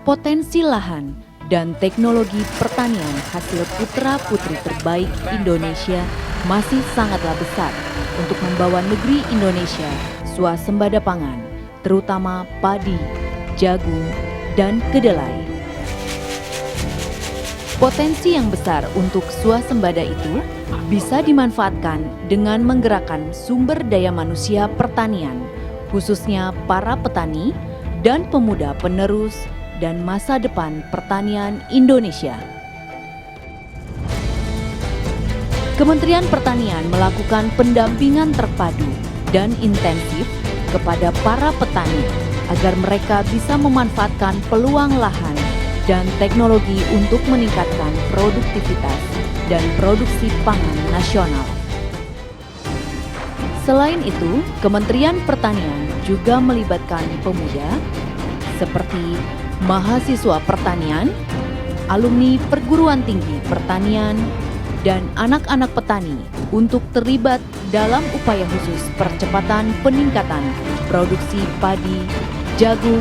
Potensi lahan dan teknologi pertanian hasil putra-putri terbaik Indonesia masih sangatlah besar untuk membawa negeri Indonesia swasembada pangan, terutama padi, jagung, dan kedelai. Potensi yang besar untuk swasembada itu bisa dimanfaatkan dengan menggerakkan sumber daya manusia pertanian, khususnya para petani dan pemuda penerus dan masa depan pertanian Indonesia. Kementerian Pertanian melakukan pendampingan terpadu dan intensif kepada para petani agar mereka bisa memanfaatkan peluang lahan dan teknologi untuk meningkatkan produktivitas dan produksi pangan nasional. Selain itu, Kementerian Pertanian juga melibatkan pemuda seperti mahasiswa pertanian, alumni perguruan tinggi pertanian, dan anak-anak petani untuk terlibat dalam upaya khusus percepatan peningkatan produksi padi, jagung,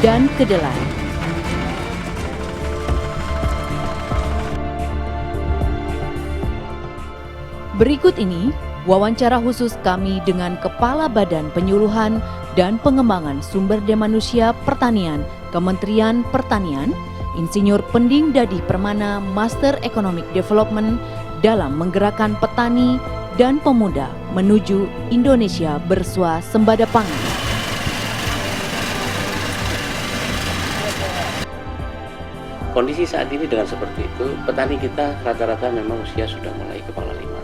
dan kedelai. Berikut ini wawancara khusus kami dengan Kepala Badan Penyuluhan dan Pengembangan Sumber Daya Manusia Pertanian Kementerian Pertanian, Insinyur Pending Dadih Permana, Master Economic Development dalam menggerakkan petani dan pemuda menuju Indonesia berswasembada pangan. Kondisi saat ini dengan seperti itu, petani kita rata-rata memang usia sudah mulai kepala lima.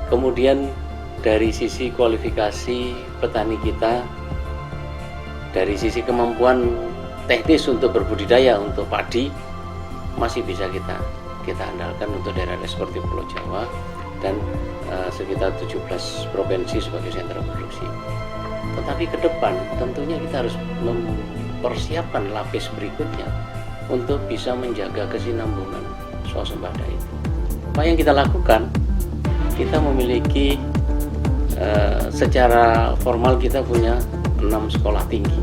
Kemudian dari sisi kualifikasi petani kita, dari sisi kemampuan teknis untuk berbudidaya untuk padi masih bisa kita andalkan untuk daerah-daerah seperti Pulau Jawa dan sekitar 17 provinsi sebagai sentra produksi. Tetapi ke depan tentunya kita harus mempersiapkan lapis berikutnya untuk bisa menjaga kesinambungan swasembada itu. Apa yang kita lakukan? Kita memiliki secara formal kita punya 6 sekolah tinggi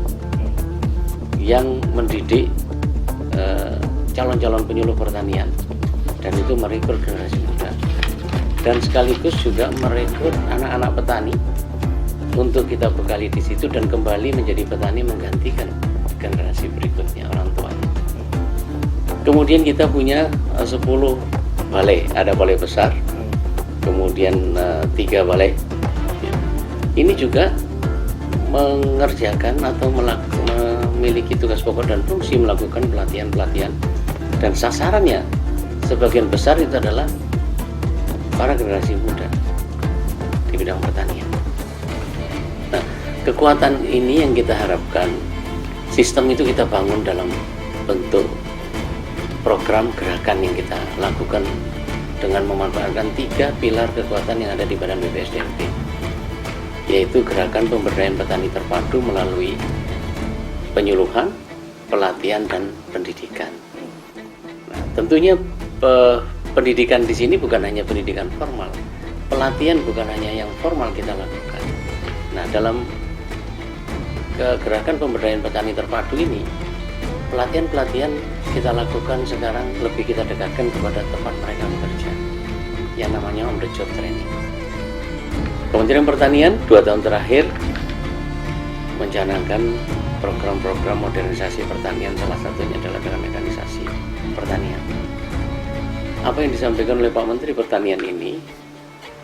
yang mendidik calon-calon penyuluh pertanian, dan itu merekrut generasi muda dan sekaligus juga merekrut anak-anak petani untuk kita bekali di situ dan kembali menjadi petani menggantikan generasi berikutnya, orang tuanya. Kemudian kita punya 10 balai, ada balai besar, kemudian 3 balai. Ini juga mengerjakan atau memiliki tugas pokok dan fungsi melakukan pelatihan-pelatihan, dan sasarannya sebagian besar itu adalah para generasi muda di bidang pertanian. Nah, kekuatan ini yang kita harapkan, sistem itu kita bangun dalam bentuk program gerakan yang kita lakukan dengan memanfaatkan 3 pilar kekuatan yang ada di Badan BPSDMP, yaitu gerakan pemberdayaan petani terpadu melalui penyuluhan, pelatihan, dan pendidikan. Nah, tentunya pendidikan di sini bukan hanya pendidikan formal, pelatihan bukan hanya yang formal kita lakukan. Nah, dalam gerakan pemberdayaan petani terpadu ini, pelatihan-pelatihan kita lakukan sekarang lebih kita dekatkan kepada tempat mereka bekerja, yang namanya on the job training. Kementerian Pertanian 2 tahun terakhir mencanangkan program-program modernisasi pertanian, salah satunya adalah dengan mekanisasi pertanian. Apa yang disampaikan oleh Pak Menteri Pertanian ini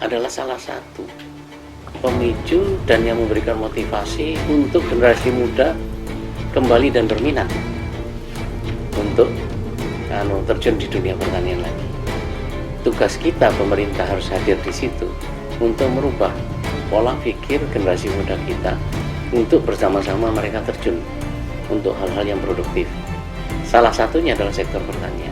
adalah salah satu pemicu dan yang memberikan motivasi untuk generasi muda kembali dan berminat untuk terjun di dunia pertanian lagi. Tugas kita pemerintah harus hadir di situ untuk merubah pola pikir generasi muda kita untuk bersama-sama mereka terjun untuk hal-hal yang produktif. Salah satunya adalah sektor pertanian.